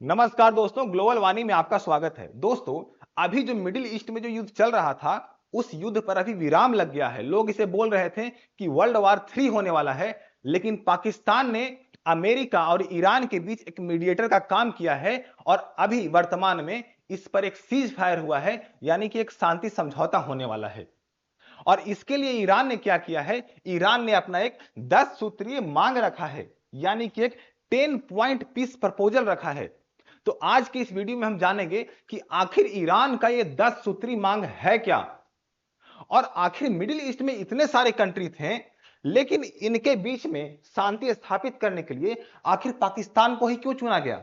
नमस्कार दोस्तों, ग्लोबल वाणी में आपका स्वागत है। दोस्तों, अभी जो मिडिल ईस्ट में जो युद्ध चल रहा था, उस युद्ध पर अभी विराम लग गया है। लोग इसे बोल रहे थे कि वर्ल्ड वार 3 होने वाला है, लेकिन पाकिस्तान ने अमेरिका और ईरान के बीच एक मीडिएटर का काम किया है और अभी वर्तमान में इस पर एक सीज फायर हुआ है, यानी कि एक शांति समझौता होने वाला है। और इसके लिए ईरान ने क्या किया है? ईरान ने अपना एक 10 सूत्रीय मांग रखा है, यानी कि एक 10 पॉइंट पीस प्रपोजल रखा है। तो आज के इस वीडियो में हम जानेंगे कि आखिर ईरान का ये 10 सूत्री मांग है क्या, और आखिर मिडिल ईस्ट में इतने सारे कंट्री थे, लेकिन इनके बीच में शांति स्थापित करने के लिए आखिर पाकिस्तान को ही क्यों चुना गया।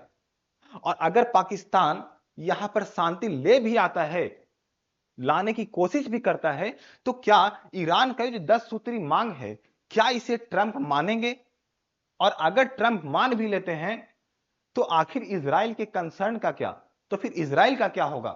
और अगर पाकिस्तान यहां पर शांति ले भी आता है, लाने की कोशिश भी करता है, तो क्या ईरान का जो 10 सूत्री मांग है, क्या इसे ट्रंप मानेंगे? और अगर ट्रंप मान भी लेते हैं, तो आखिर इजराइल के कंसर्न का क्या? तो फिर इजराइल का क्या होगा?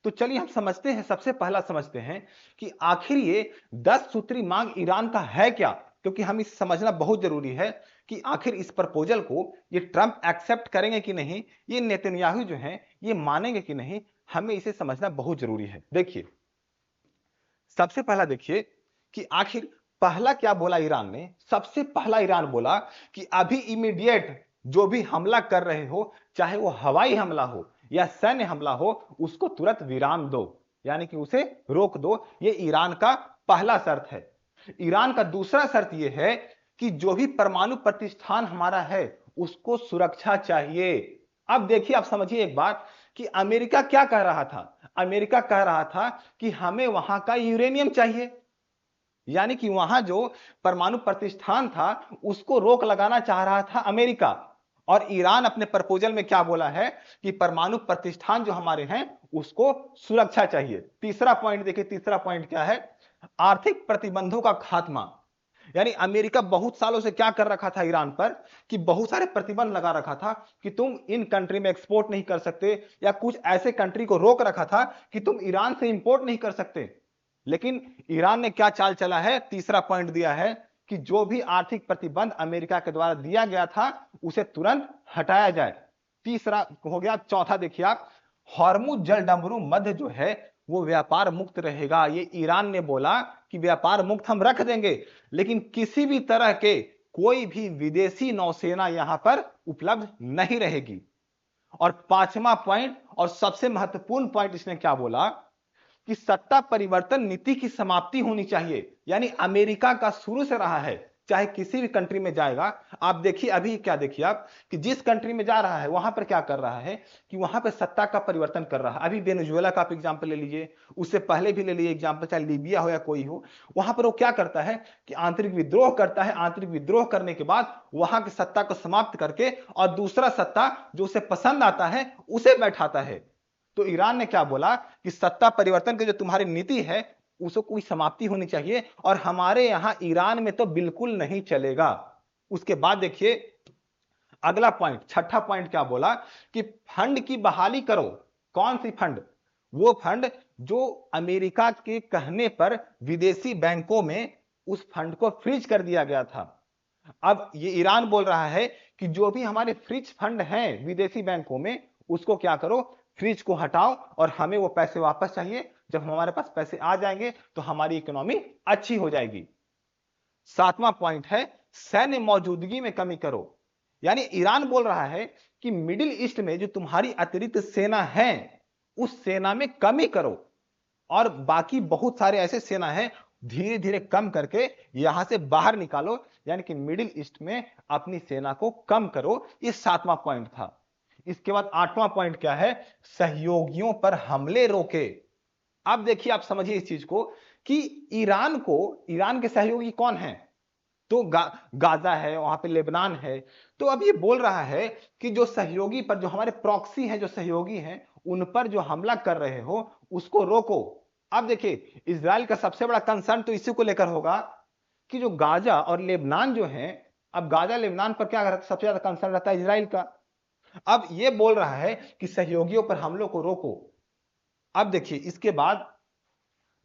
तो चलिए हम समझते हैं, सबसे पहला समझते हैं कि आखिर ये 10 सूत्री मांग ईरान का है क्या, क्योंकि हम इसे समझना बहुत जरूरी है कि आखिर इस प्रपोजल को ये ट्रंप एक्सेप्ट करेंगे कि नहीं, ये नेतन्याहू जो हैं ये मानेंगे कि नहीं, हमें इसे समझना बहुत जरूरी है। देखिए, सबसे पहला देखिए कि आखिर पहला क्या बोला ईरान ने। सबसे पहला ईरान बोला कि अभी इमीडिएट जो भी हमला कर रहे हो, चाहे वो हवाई हमला हो या सैन्य हमला हो, उसको तुरंत विराम दो, यानी कि उसे रोक दो। ये ईरान का पहला शर्त है। ईरान का दूसरा शर्त यह है कि जो भी परमाणु प्रतिष्ठान हमारा है, उसको सुरक्षा चाहिए। अब देखिए, आप समझिए एक बात कि अमेरिका क्या कह रहा था। अमेरिका कह रहा था कि हमें वहां का यूरेनियम चाहिए, यानी कि वहां जो परमाणु प्रतिष्ठान था, उसको रोक लगाना चाह रहा था अमेरिका। और ईरान अपने प्रपोजल में क्या बोला है कि परमाणु प्रतिष्ठान जो हमारे हैं, उसको सुरक्षा चाहिए। तीसरा पॉइंट देखिए, तीसरा पॉइंट क्या है? आर्थिक प्रतिबंधों का खात्मा। यानी अमेरिका बहुत सालों से क्या कर रखा था ईरान पर, कि बहुत सारे प्रतिबंध लगा रखा था कि तुम इन कंट्री में एक्सपोर्ट नहीं कर सकते, या कुछ ऐसे कंट्री को रोक रखा था कि तुम ईरान से इंपोर्ट नहीं कर सकते। लेकिन ईरान ने क्या चाल चला है? तीसरा पॉइंट दिया है कि जो भी आर्थिक प्रतिबंध अमेरिका के द्वारा दिया गया था, उसे तुरंत हटाया जाए। तीसरा हो गया। चौथा देखिए आप, हॉर्मुज जलडमरू मध्य जो है वो व्यापार मुक्त रहेगा। ये ईरान ने बोला कि व्यापार मुक्त हम रख देंगे, लेकिन किसी भी तरह के कोई भी विदेशी नौसेना यहां पर उपलब्ध नहीं रहेगी। और पांचवा पॉइंट और सबसे महत्वपूर्ण पॉइंट इसने क्या बोला कि सत्ता परिवर्तन नीति की समाप्ति होनी चाहिए। यानी अमेरिका का शुरू से रहा है, चाहे किसी भी कंट्री में जाएगा। आप देखिए, अभी क्या देखिए आप कि जिस कंट्री में जा रहा है, वहां पर क्या कर रहा है कि वहां पर सत्ता का परिवर्तन कर रहा है। अभी वेनेजुएला का आप एग्जांपल ले लीजिए, उससे पहले भी ले लीजिए एग्जांपल, चाहे लीबिया हो या कोई हो। वहां पर वो क्या करता है कि आंतरिक विद्रोह करता है। आंतरिक विद्रोह करने के बाद वहां की सत्ता को समाप्त करके और दूसरा सत्ता जो उसे पसंद आता है, उसे बैठाता है। तो ईरान ने क्या बोला कि सत्ता परिवर्तन की जो तुम्हारी नीति है, उसको कोई समाप्ति होनी चाहिए, और हमारे यहां ईरान में तो बिल्कुल नहीं चलेगा। उसके बाद देखिए अगला पॉइंट, छठा पॉइंट क्या बोला कि फंड की बहाली करो। कौन सी फंड? वो फंड जो अमेरिका के कहने पर विदेशी बैंकों में उस फंड को फ्रीज कर दिया गया था। अब ये ईरान बोल रहा है कि जो भी हमारे फ्रीज फंड हैं विदेशी बैंकों में, उसको क्या करो, फ्रीज को हटाओ, और हमें वो पैसे वापस चाहिए। जब हमारे पास पैसे आ जाएंगे तो हमारी इकोनॉमी अच्छी हो जाएगी। सातवां पॉइंट है सैन्य मौजूदगी में कमी करो। यानी ईरान बोल रहा है कि मिडिल ईस्ट में जो तुम्हारी अतिरिक्त सेना है, उस सेना में कमी करो, और बाकी बहुत सारे ऐसे सेना है, धीरे धीरे कम करके यहां से बाहर निकालो। यानी कि मिडिल ईस्ट में अपनी सेना को कम करो। ये सातवां पॉइंट था। इसके बाद आठवां पॉइंट क्या है? सहयोगियों पर हमले रोके। अब देखिए, आप समझिए इस चीज को कि ईरान के सहयोगी कौन है? तो गाजा है, वहां पे लेबनान है। तो अब ये बोल रहा है कि जो सहयोगी पर, जो हमारे प्रॉक्सी हैं, जो सहयोगी हैं, उन पर जो हमला कर रहे हो, उसको रोको। अब देखिए, इजराइल का सबसे बड़ा कंसर्न तो इसी को लेकर होगा कि जो गाजा और लेबनान जो है, अब गाजा लेबनान पर क्या सबसे ज्यादा कंसर्न रहता है? इजराइल का। अब ये बोल रहा है कि सहयोगियों पर हमलों को रोको। अब देखिए इसके बाद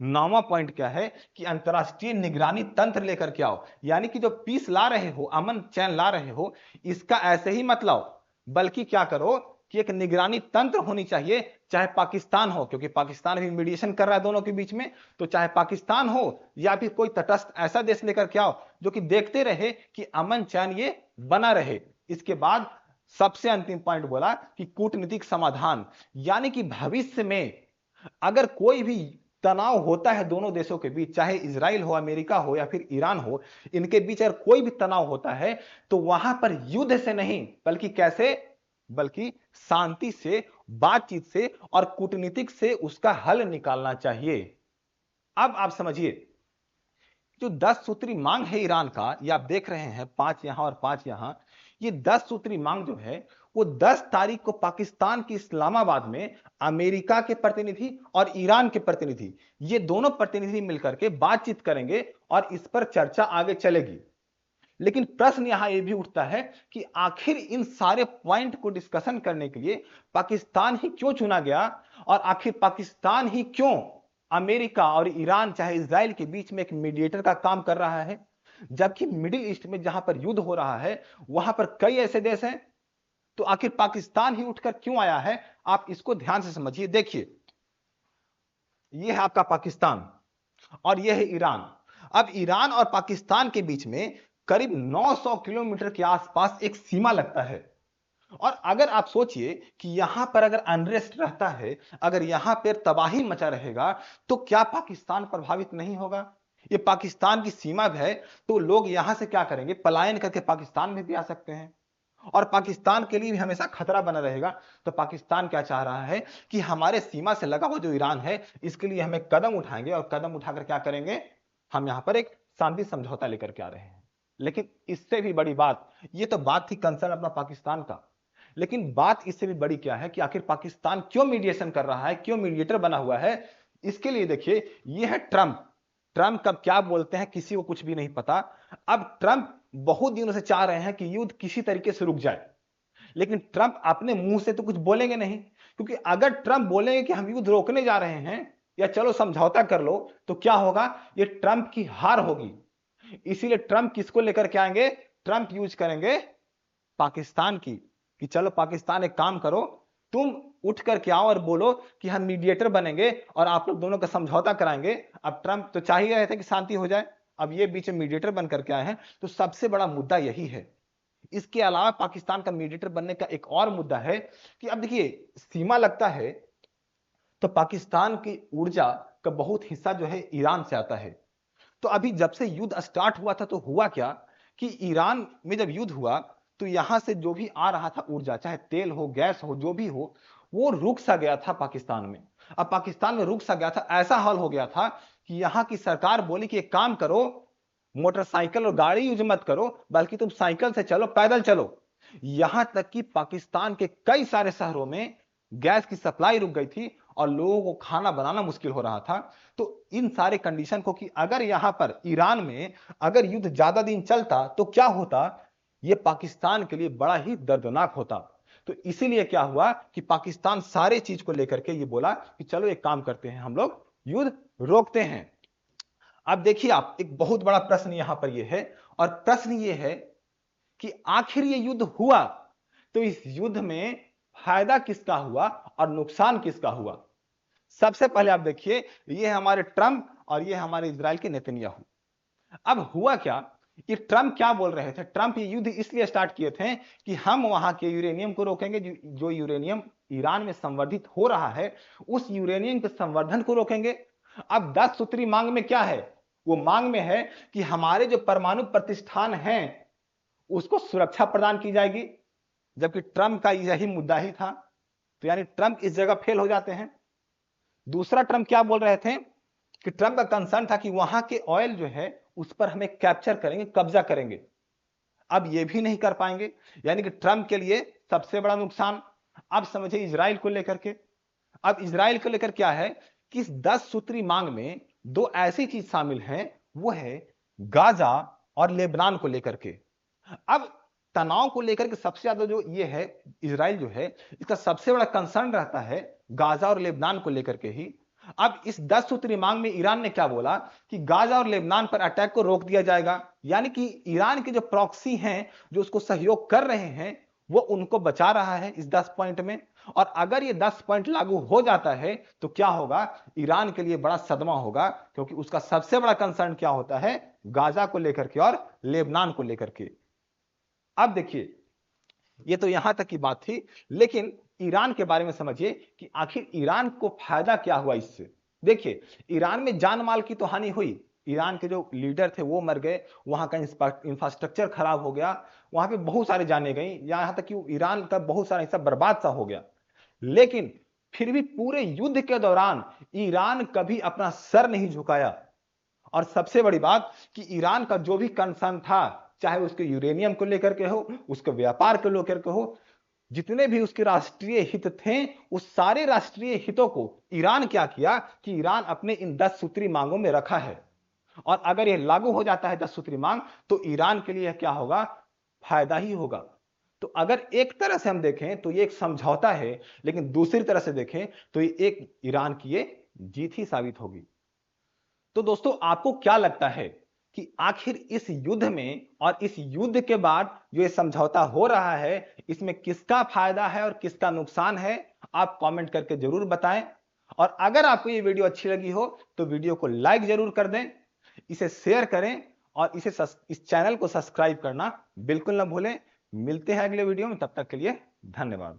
नौवां पॉइंट क्या है कि अंतरराष्ट्रीय निगरानी तंत्र लेकर के आओ। यानी कि जो पीस ला रहे हो, अमन चैन ला रहे हो, इसका ऐसे ही मत लाओ, बल्कि क्या करो कि एक निगरानी तंत्र होनी चाहिए, चाहे पाकिस्तान हो, क्योंकि पाकिस्तान भी मीडिएशन कर रहा है दोनों के बीच में, तो चाहे पाकिस्तान हो या फिर कोई तटस्थ ऐसा देश लेकर के आओ जो कि देखते रहे कि अमन चैन ये बना रहे। इसके बाद सबसे अंतिम पॉइंट बोला कि कूटनीतिक समाधान, यानी कि भविष्य में अगर कोई भी तनाव होता है दोनों देशों के बीच, चाहे इजराइल हो, अमेरिका हो या फिर ईरान हो, इनके बीच अगर कोई भी तनाव होता है तो वहां पर युद्ध से नहीं बल्कि कैसे, बल्कि शांति से, बातचीत से और कूटनीतिक से उसका हल निकालना चाहिए। अब आप समझिए, जो 10 सूत्री मांग है ईरान का, ये आप देख रहे हैं 5 यहां और 5 यहां, ये 10 सूत्री मांग जो है वो 10 तारीख को पाकिस्तान की इस्लामाबाद में अमेरिका के प्रतिनिधि और ईरान के प्रतिनिधि, ये दोनों प्रतिनिधि मिलकर के बातचीत करेंगे और इस पर चर्चा आगे चलेगी। लेकिन प्रश्न यहां यह भी उठता है कि आखिर इन सारे पॉइंट को डिस्कशन करने के लिए पाकिस्तान ही क्यों चुना गया, और आखिर पाकिस्तान ही क्यों अमेरिका और ईरान चाहे इजराइल के बीच में एक मीडिएटर का काम कर रहा है, जबकि मिडिल ईस्ट में जहां पर युद्ध हो रहा है वहां पर कई ऐसे देश हैं। तो आखिर पाकिस्तान ही उठकर क्यों आया है, आप इसको ध्यान से समझिए। देखिए, यह है आपका पाकिस्तान और यह है ईरान। अब ईरान और पाकिस्तान के बीच में करीब 900 किलोमीटर के आसपास एक सीमा लगता है। और अगर आप सोचिए कि यहां पर अगर अनरेस्ट रहता है, अगर यहां पर तबाही मचा रहेगा, तो क्या पाकिस्तान प्रभावित नहीं होगा? ये पाकिस्तान की सीमा है, तो लोग यहां से क्या करेंगे, पलायन करके पाकिस्तान में भी आ सकते हैं और पाकिस्तान के लिए भी हमेशा खतरा बना रहेगा। तो पाकिस्तान क्या चाह रहा है कि हमारे सीमा से लगा हुआ जो ईरान है, इसके लिए हमें कदम उठाएंगे और कदम उठाकर क्या करेंगे, हम यहां पर एक शांति समझौता लेकर के आ रहे हैं। लेकिन इससे भी बड़ी बात, ये तो बात थी कंसर्न अपना पाकिस्तान का, लेकिन बात इससे भी बड़ी क्या है कि आखिर पाकिस्तान क्यों मीडिएशन कर रहा है, क्यों मीडिएटर बना हुआ है। इसके लिए देखिए, ये है ट्रंप। ट्रंप कब क्या बोलते हैं किसी को कुछ भी नहीं पता। अब ट्रंप बहुत दिनों से चाह रहे हैं कि युद्ध किसी तरीके से रुक जाए, लेकिन ट्रंप अपने मुंह से तो कुछ बोलेंगे नहीं, क्योंकि अगर ट्रंप बोलेंगे कि हम युद्ध रोकने जा रहे हैं या चलो समझौता कर लो, तो क्या होगा, ये ट्रंप की हार होगी। इसीलिए ट्रंप किसको लेकर के आएंगे, ट्रंप यूज करेंगे पाकिस्तान की, कि चलो पाकिस्तान एक काम करो, तुम उठ करके आओ और बोलो कि हम मीडिएटर बनेंगे और आप लोग दोनों का समझौता कराएंगे। अब ट्रंप तो चाह ही रहे थे कि शांति हो जाए, अब ये बीच में मीडिएटर बन करके आए हैं, तो सबसे बड़ा मुद्दा यही है। इसके अलावा पाकिस्तान का मीडिएटर बनने का एक और मुद्दा है कि अब देखिए, सीमा लगता है तो पाकिस्तान की ऊर्जा का बहुत हिस्सा जो है ईरान से आता है। तो अभी जब से युद्ध स्टार्ट हुआ था तो हुआ क्या कि ईरान में जब युद्ध हुआ तो यहां से जो भी आ रहा था ऊर्जा, चाहे तेल हो, गैस हो, जो भी हो, वो रुक सा गया था पाकिस्तान में। अब पाकिस्तान में रुक सा गया था, ऐसा हाल हो गया था कि यहां की सरकार बोली कि एक काम करो, मोटरसाइकिल और गाड़ी यूज मत करो, बल्कि तुम साइकिल से चलो, पैदल चलो। यहां तक कि पाकिस्तान के कई सारे शहरों में गैस की सप्लाई रुक गई थी और लोगों को खाना बनाना मुश्किल हो रहा था। तो इन सारे कंडीशन को कि अगर यहां पर ईरान में अगर युद्ध ज्यादा दिन चलता तो क्या होता, यह पाकिस्तान के लिए बड़ा ही दर्दनाक होता। तो इसीलिए क्या हुआ कि पाकिस्तान सारे चीज को लेकर के ये बोला कि चलो एक काम करते हैं, हम लोग युद्ध रोकते हैं। अब देखिए, आप एक बहुत बड़ा प्रश्न यहां पर यह है, और प्रश्न यह है कि आखिर ये युद्ध हुआ तो इस युद्ध में फायदा किसका हुआ और नुकसान किसका हुआ। सबसे पहले आप देखिए, ये हमारे ट्रंप और ये हमारे इजराइल के नेतन्याहू। अब हुआ क्या कि ट्रंप क्या बोल रहे थे, ट्रंप ये युद्ध इसलिए स्टार्ट किए थे कि हम वहां के यूरेनियम को रोकेंगे, जो यूरेनियम ईरान में संवर्धित हो रहा है, उस यूरेनियम के संवर्धन को रोकेंगे। अब 10 सूत्री मांग में क्या है, वो मांग में है कि हमारे जो परमाणु प्रतिष्ठान हैं उसको सुरक्षा प्रदान की जाएगी, जबकि ट्रंप का यही मुद्दा ही था। तो यानी ट्रंप इस जगह फेल हो जाते हैं। दूसरा, ट्रंप क्या बोल रहे थे कि ट्रंप का कंसर्न था कि वहां के ऑयल जो है उस पर हमें कैप्चर करेंगे, कब्जा करेंगे। अब ये भी नहीं कर पाएंगे, यानी कि ट्रंप के लिए सबसे बड़ा नुकसान। अब समझिए इजराइल को लेकर के, अब इजराइल को लेकर क्या है कि इस 10 सूत्री मांग में दो ऐसी चीज शामिल हैं, वो है गाजा और लेबनान को लेकर के। अब तनाव को लेकर के सबसे ज्यादा जो ये है, इजराइल जो है इसका सबसे बड़ा कंसर्न रहता है गाजा और लेबनान को लेकर के ही। अब इस 10 सूत्री मांग में ईरान ने क्या बोला कि गाजा और लेबनान पर अटैक को रोक दिया जाएगा, यानी कि ईरान के जो प्रॉक्सी हैं, जो उसको सहयोग कर रहे हैं, वो उनको बचा रहा है इस 10 पॉइंट में। और अगर ये 10 पॉइंट लागू हो जाता है तो क्या होगा, ईरान के लिए बड़ा सदमा होगा, क्योंकि उसका सबसे बड़ा कंसर्न क्या होता है, गाजा को लेकर के और लेबनान को लेकर के। अब देखिए, ये तो यहां तक की बात थी, लेकिन ईरान के बारे में समझिए कि आखिर ईरान को फायदा क्या हुआ इससे। देखिए, ईरान में जान माल की तो हानि हुई, ईरान के जो लीडर थे वो मर गए, वहां का इंफ्रास्ट्रक्चर खराब हो गया, वहां पे बहुत सारे जाने गई, यहां तक कि ईरान का बहुत सारा हिस्सा बर्बाद सा हो गया। लेकिन फिर भी पूरे युद्ध के दौरान ईरान कभी अपना सर नहीं झुकाया। और सबसे बड़ी बात कि ईरान का जो भी कंसर्न था, चाहे उसके यूरेनियम को लेकर के हो, उसके व्यापार को लेकर के हो, जितने भी उसके राष्ट्रीय हित थे, उस सारे राष्ट्रीय हितों को ईरान क्या किया कि ईरान अपने इन 10 सूत्री मांगों में रखा है। और अगर यह लागू हो जाता है 10 सूत्री मांग, तो ईरान के लिए क्या होगा, फायदा ही होगा। तो अगर एक तरह से हम देखें तो ये एक समझौता है, लेकिन दूसरी तरह से देखें तो ये एक ईरान की ये जीत ही साबित होगी। तो दोस्तों, आपको क्या लगता है कि आखिर इस युद्ध में और इस युद्ध के बाद जो ये समझौता हो रहा है, इसमें किसका फायदा है और किसका नुकसान है, आप कमेंट करके जरूर बताएं। और अगर आपको ये वीडियो अच्छी लगी हो तो वीडियो को लाइक जरूर कर दें, इसे शेयर करें और इस चैनल को सब्सक्राइब करना बिल्कुल ना भूलें। मिलते हैं अगले वीडियो में, तब तक के लिए धन्यवाद।